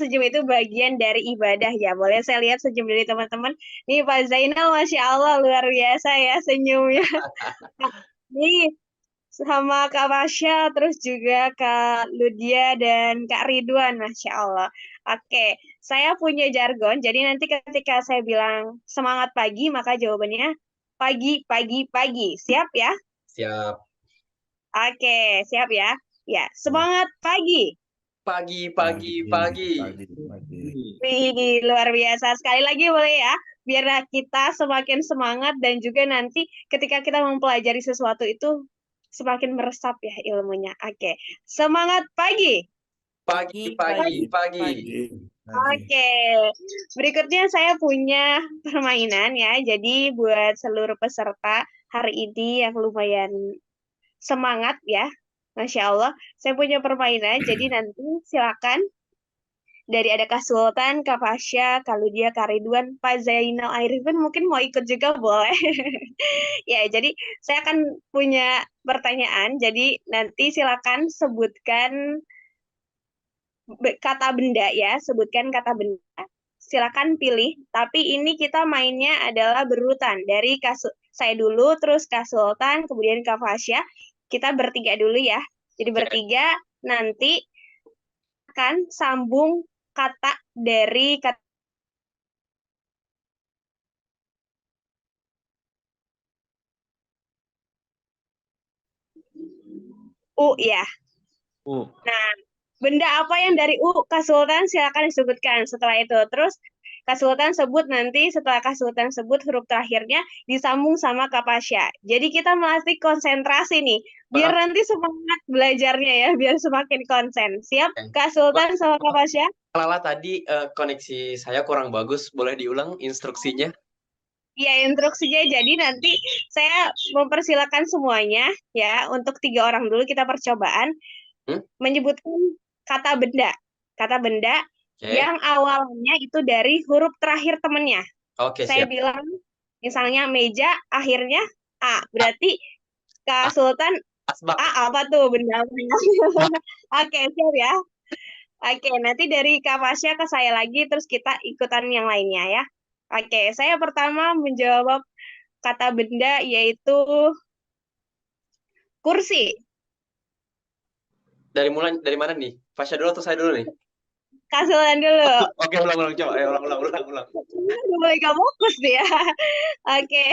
senyum itu bagian dari ibadah ya. Boleh saya lihat senyum dari teman-teman? Nih Pak Zainal, Masya Allah, luar biasa ya senyumnya. Nih, sama Kak Masya, terus juga Kak Ludia dan Kak Ridwan, Masya Allah. Oke, saya punya jargon, jadi nanti ketika saya bilang semangat pagi, maka jawabannya pagi, pagi, pagi. Siap ya? Siap. Oke, siap ya? Ya, Ya. semangat pagi. Pagi, Pagi, pagi, pagi. pagi, pagi. Wih, luar biasa. Sekali lagi boleh ya, biar kita semakin semangat dan juga nanti ketika kita mempelajari sesuatu itu semakin meresap ya ilmunya. Oke, semangat pagi. Pagi, pagi, Pagi, pagi. pagi, pagi. Oke, berikutnya saya punya permainan ya. Jadi buat seluruh peserta hari ini yang lumayan semangat ya, Masya Allah. Saya punya permainan, jadi nanti silakan dari ada Kak Sultan, Kak Fasya, Kak Ludia, Kak Ridwan, Pak Zainal Arifin mungkin mau ikut juga boleh. Ya, jadi saya akan punya pertanyaan. Jadi nanti silakan sebutkan kata benda ya, sebutkan kata benda. Silakan pilih, tapi ini kita mainnya adalah berurutan. Dari saya dulu, terus Kak Sultan, kemudian Kak Fasya. Kita bertiga dulu ya. Jadi Oke. bertiga nanti akan sambung kata dari kata U ya. Nah, benda apa yang dari U, Kak Sultan silakan disebutkan setelah itu. Terus Kak Sultan sebut nanti setelah Kak Sultan sebut huruf terakhirnya disambung sama Kak Pasya. Jadi kita melatih konsentrasi nih. Biar Maaf, nanti semangat belajarnya ya, biar semakin konsen. Siap, Oke. Kak Sultan sama Kak Pasya? Lala tadi koneksi saya kurang bagus. Boleh diulang instruksinya? Ya, instruksinya jadi nanti saya mempersilakan semuanya ya untuk 3 orang dulu kita percobaan Hmm? menyebutkan kata benda. Kata benda Oke. yang awalnya itu dari huruf terakhir temennya. Oke, Saya siap. bilang misalnya meja, akhirnya A. Ah, Berarti Kak ah, Sultan asbak. A apa tuh benda? Oke, siap ya. Oke, nanti dari Kak Pasya ke saya lagi, terus kita ikutan yang lainnya ya. Oke, saya pertama menjawab kata benda yaitu kursi. Dari mana nih? Fasya dulu atau saya dulu nih? Kak Sultan dulu. Oke, ulang coba. Ayo, ulang. Udah mulai gak fokus dia. Oke,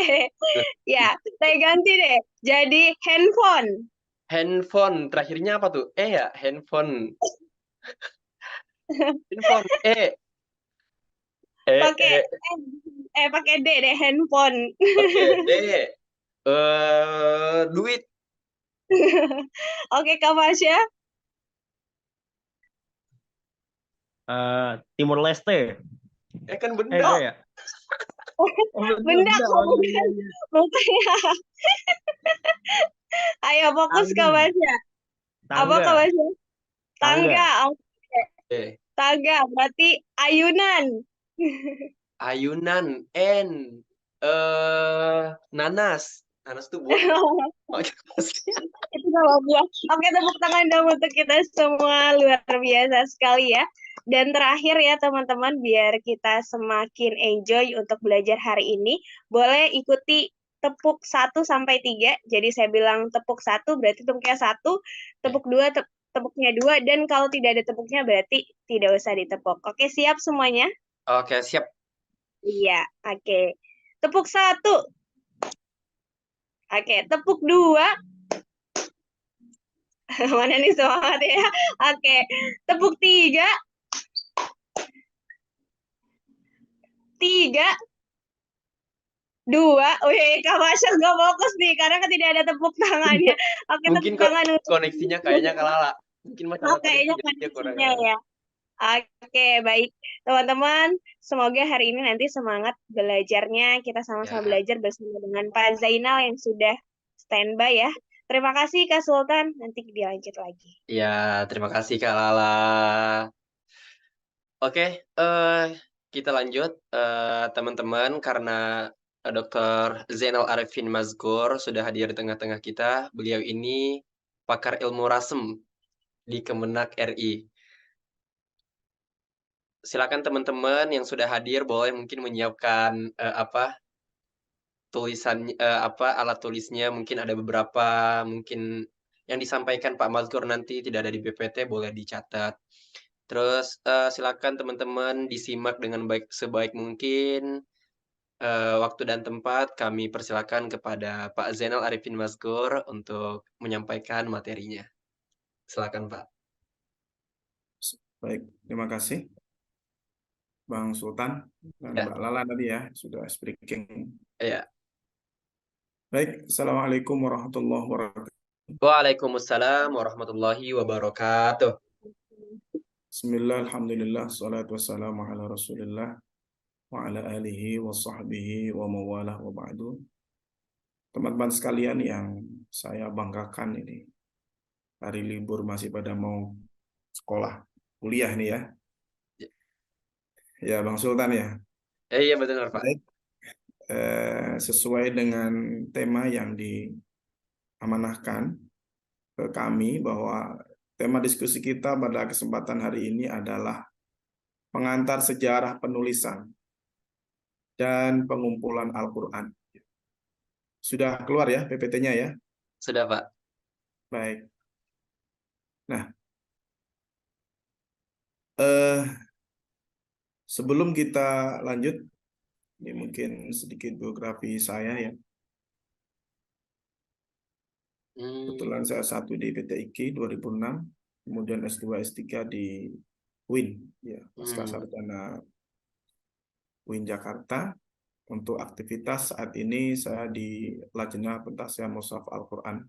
ya, saya ganti deh. Jadi handphone. Handphone, terakhirnya apa tuh? Ya, handphone. Handphone, eh, Pakai eh. pakai D deh handphone. Oke, D. Duit. Oke, Kak Fasya. Timur Leste. Kan Enggak benda. ya? Oh, benda, Benda benda. kok Oh, iya, bukan. iya. Bukan ya. Ayo fokus Kak Tangga. Fasya. Apa Kak Tangga. Fasya? Tangga. Tangga. Oke. Oke. Tangga berarti ayunan. Ayunan. N. Nanas. Nanas tuh buah. Itu kalau buah. Oke, tepuk tangan dong untuk kita semua. Luar biasa sekali ya. Dan terakhir ya teman-teman, biar kita semakin enjoy untuk belajar hari ini, boleh ikuti tepuk 1 sampai 3. Jadi saya bilang tepuk 1 berarti tepuknya 1, tepuk 2 tepuknya 2, dan kalau tidak ada tepuknya berarti tidak usah ditepuk. Oke, siap semuanya? Oke, siap. Iya, oke. Tepuk 1. Oke, tepuk 2. Mana nih semangat ya? Oke, tepuk 3. 3, 2. Wih, Kak Masya nggak fokus nih, karena kan tidak ada tepuk tangannya. Oke, Mungkin tepuk tangan untuk... koneksinya kayaknya Kalala. Mungkin Oh, masalah koneksi kayaknya jadi dia kurang kondisinya Kalala. ya. Oke, baik. Teman-teman, semoga hari ini nanti semangat belajarnya. Kita sama-sama Ya, belajar bersama dengan Pak Zainal yang sudah standby ya. Terima kasih Kak Sultan. Nanti dilanjut lagi. ya, terima kasih Kak Lala. Oke, kita lanjut teman-teman karena Dr. Zainal Arifin Mazkur sudah hadir di tengah-tengah kita. Beliau ini pakar ilmu rasem di Kemenak RI. silakan teman-teman yang sudah hadir boleh mungkin menyiapkan, alat tulisnya mungkin ada beberapa mungkin yang disampaikan Pak Mazkur nanti tidak ada di PPT boleh dicatat. Terus, silakan teman-teman disimak dengan sebaik mungkin, waktu dan tempat kami persilakan kepada Pak Zainal Arifin Mazkur untuk menyampaikan materinya. Silakan Pak. Baik, terima kasih Bang Sultan dan Ya. Mbak Lala tadi ya sudah speaking. Iya. Baik, Assalamualaikum warahmatullahi wabarakatuh. Waalaikumsalam warahmatullahi wabarakatuh. Bismillah, alhamdulillah, salatu wassalamu ala rasulillah wa ala alihi wa sahbihi wa mawalah wa ba'du. Teman-teman sekalian yang saya banggakan ini, hari libur masih pada mau sekolah, kuliah nih ya. Ya Bang Sultan ya. Iya benar Pak. Baik, sesuai dengan tema yang diamanahkan ke kami bahwa tema diskusi kita pada kesempatan hari ini adalah pengantar sejarah penulisan dan pengumpulan Al-Quran. Sudah keluar ya PPT-nya ya? Sudah Pak. Baik. Nah, sebelum kita lanjut, ini mungkin sedikit biografi saya ya. Kebetulan saya S1 di PTIK 2006, kemudian S2, S3 di UIN, ya, Pasca Sarjana UIN Jakarta. Untuk aktivitas saat ini saya di Lajnah Pentasiah Mushaf Al-Quran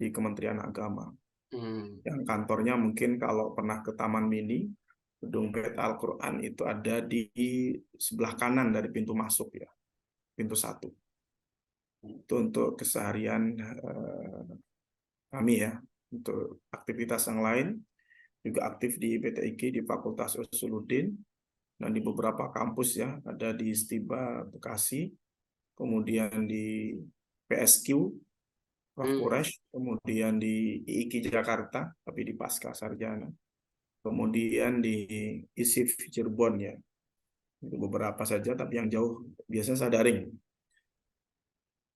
di Kementerian Agama. Yang kantornya mungkin kalau pernah ke Taman Mini, gedung Beta Al-Quran itu ada di sebelah kanan dari pintu masuk ya, pintu 1. Itu untuk keseharian kami ya. Untuk aktivitas yang lain juga aktif di PTIK di Fakultas Usuluddin dan di beberapa kampus ya, ada di Stiba Bekasi, kemudian di PSQ Prof. Quraisy, kemudian di IIK Jakarta tapi di Pasca Sarjana, kemudian di ISIF Cirebon ya. Itu beberapa saja tapi yang jauh biasanya saya daring.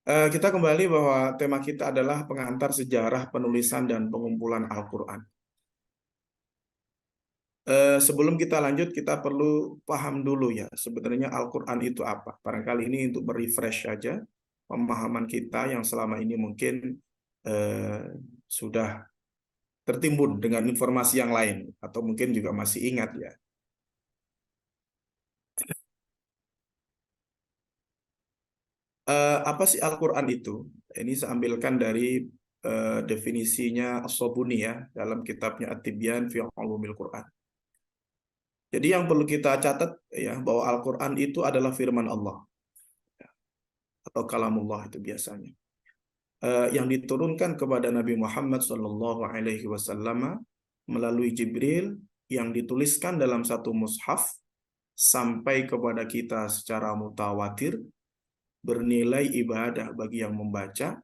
Kita kembali bahwa tema kita adalah pengantar sejarah penulisan dan pengumpulan Al-Quran. Sebelum kita lanjut, kita perlu paham dulu ya, sebenarnya Al-Quran itu apa. Barangkali ini untuk merefresh saja pemahaman kita yang selama ini mungkin sudah tertimbun dengan informasi yang lain, atau mungkin juga masih ingat ya. Apa sih Al-Quran itu? Ini saya ambilkan dari definisinya As-Sobuni ya, dalam kitabnya At-Tibyan fi Ulumil Quran. Jadi yang perlu kita catat ya, bahwa Al-Quran itu adalah firman Allah atau kalamullah itu biasanya, yang diturunkan kepada Nabi Muhammad SAW melalui Jibril, yang dituliskan dalam satu mushaf sampai kepada kita secara mutawatir, bernilai ibadah bagi yang membaca,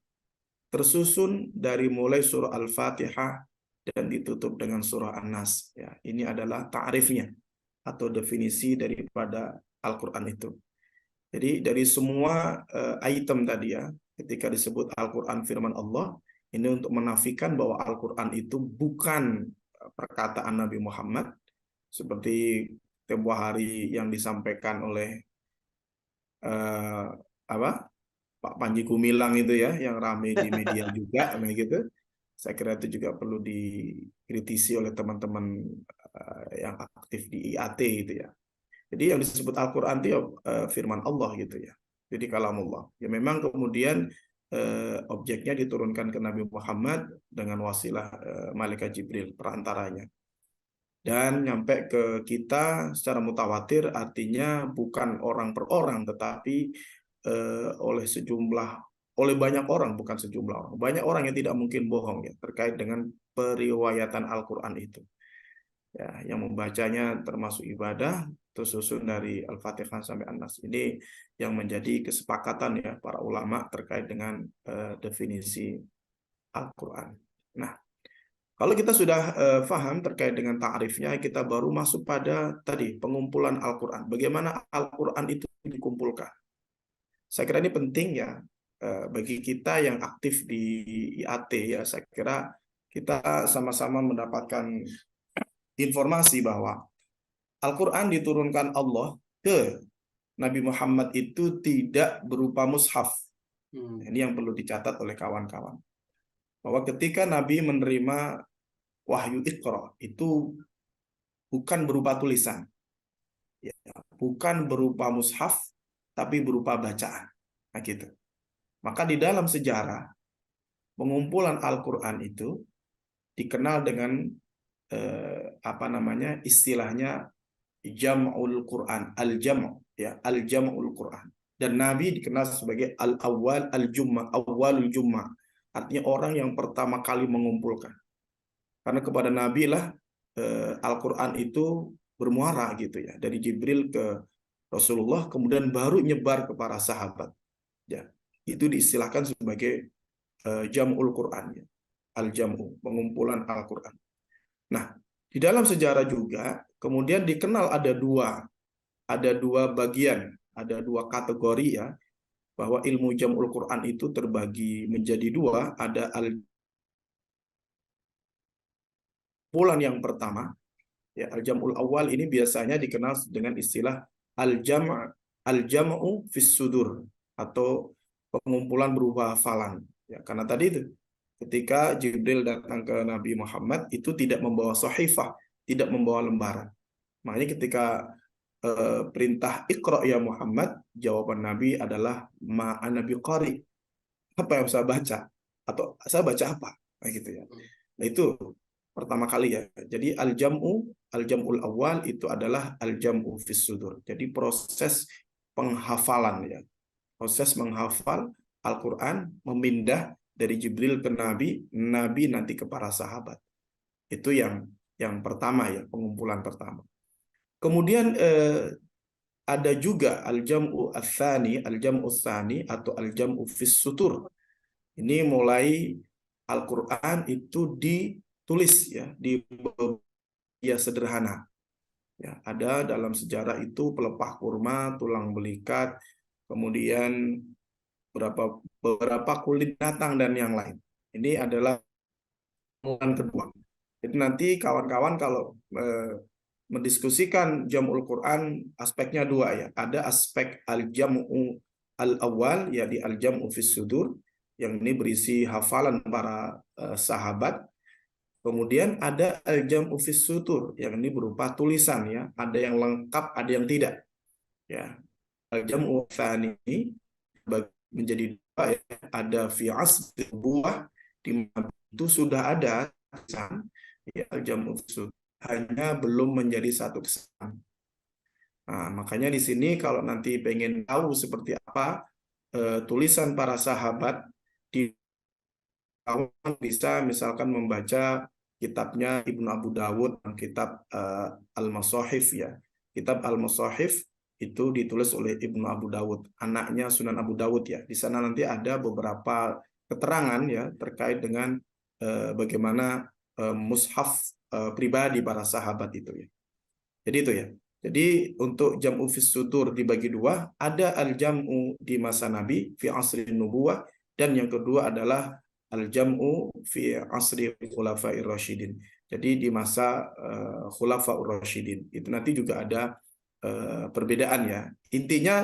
tersusun dari mulai surah Al-Fatihah dan ditutup dengan surah An-Nas. Ya, ini adalah ta'rifnya atau definisi daripada Al-Quran itu. Jadi dari semua item tadi ya, ketika disebut Al-Quran firman Allah, ini untuk menafikan bahwa Al-Quran itu bukan perkataan Nabi Muhammad, seperti tempo hari yang disampaikan oleh Pak Panji Gumilang itu ya, yang ramai di media juga, nah gitu. Saya kira itu juga perlu dikritisi oleh teman-teman yang aktif di IAT gitu ya. Jadi yang disebut Al-Quran itu ya firman Allah gitu ya. Jadi kalamullah. Ya memang kemudian objeknya diturunkan ke Nabi Muhammad dengan wasilah Malaikat Jibril perantaranya. Dan nyampe ke kita secara mutawatir, artinya bukan orang per orang, tetapi oleh banyak orang, bukan sejumlah orang. Banyak orang yang tidak mungkin bohong ya terkait dengan periwayatan Al-Quran itu. Ya, yang membacanya termasuk ibadah, tersusun dari Al-Fatihah sampai An-Nas. Ini yang menjadi kesepakatan ya para ulama terkait dengan definisi Al-Quran. Nah, Kalau kita sudah paham terkait dengan ta'rifnya, kita baru masuk pada tadi pengumpulan Al-Quran. Bagaimana Al-Quran itu dikumpulkan. Saya kira ini penting ya bagi kita yang aktif di IAT ya. Saya kira kita sama-sama mendapatkan informasi bahwa Al-Quran diturunkan Allah ke Nabi Muhammad itu tidak berupa mushaf. Ini yang perlu dicatat oleh kawan-kawan. Bahwa ketika Nabi menerima wahyu Iqra itu bukan berupa tulisan, ya, bukan berupa mushaf, tapi berupa bacaan. Nah, gitu. Maka di dalam sejarah pengumpulan Al-Quran itu dikenal dengan istilahnya jam'ul Quran, al-jam', ya, al-jam'ul Quran. Dan Nabi dikenal sebagai al-awwal al-jumma, awwalul jumma. Artinya orang yang pertama kali mengumpulkan. Karena kepada Nabi lah Al-Quran itu bermuara gitu ya, dari Jibril ke Rasulullah, kemudian baru nyebar ke para sahabat. Ya, itu diistilahkan sebagai jam'ul Quran, ya. Al-jam'u, pengumpulan Al-Quran. Nah, di dalam sejarah juga kemudian dikenal ada dua bagian, ada dua kategori ya, bahwa ilmu jam'ul Quran itu terbagi menjadi dua. Ada al-pengumpulan yang pertama, ya, al-jam'ul awal ini biasanya dikenal dengan istilah al-jam'u fis sudur, atau pengumpulan berupa hafalan. Ya, karena tadi itu ketika Jibril datang ke Nabi Muhammad itu tidak membawa sahifah, tidak membawa lembaran. Makanya ketika perintah Iqra ya Muhammad, jawaban Nabi adalah ma'ana biqari. Apa yang saya baca? Atau saya baca apa? Nah, gitu ya. Nah, itu pertama kali ya. Jadi al-jam'ul awal itu adalah al-jam'u fis sudur. Jadi proses penghafalan ya. Proses menghafal Al-Quran, memindah dari Jibril ke Nabi, Nabi nanti ke para sahabat. Itu yang pertama ya, pengumpulan pertama. Kemudian ada juga al-jam'u ats-tsani, al-jam'u tsani atau al-jam'u fis sutur. Ini mulai Al-Quran itu ditulis ya di ya sederhana. Ya, ada dalam sejarah itu pelepah kurma, tulang belikat, kemudian beberapa kulit binatang dan yang lain. Ini adalah pengumpulan kedua. Jadi nanti kawan-kawan kalau mendiskusikan jam'ul Quran aspeknya dua ya. Ada aspek al-jam'u al-awwal, ya di al-jam'u fis sudur, yang ini berisi hafalan para sahabat. Kemudian ada al-jam'u fis sutur, yang ini berupa tulisan ya. Ada yang lengkap, ada yang tidak. Ya. Al-jam'u tsani menjadi dua ya. Ada fi asri buah, di mana itu sudah ada tulisan ya, al-jam'u fis sutur, hanya belum menjadi satu kesatuan. Nah, makanya di sini kalau nanti pengen tahu seperti apa tulisan para sahabat, di kawan bisa misalkan membaca kitabnya Ibnu Abu Dawud, kitab Al-Masahif ya. Kitab Al-Masahif itu ditulis oleh Ibnu Abu Dawud, anaknya Sunan Abu Dawud ya. Di sana nanti ada beberapa keterangan ya terkait dengan bagaimana mushaf pribadi para sahabat itu ya. Jadi itu ya. Jadi untuk jam'u fis sutur dibagi dua, ada al-jam'u di masa Nabi fi asri nubuwah, dan yang kedua adalah al-jam'u fi asri khulafair rasyidin. Jadi di masa khulafaur rasyidin. Itu nanti juga ada perbedaan ya. Intinya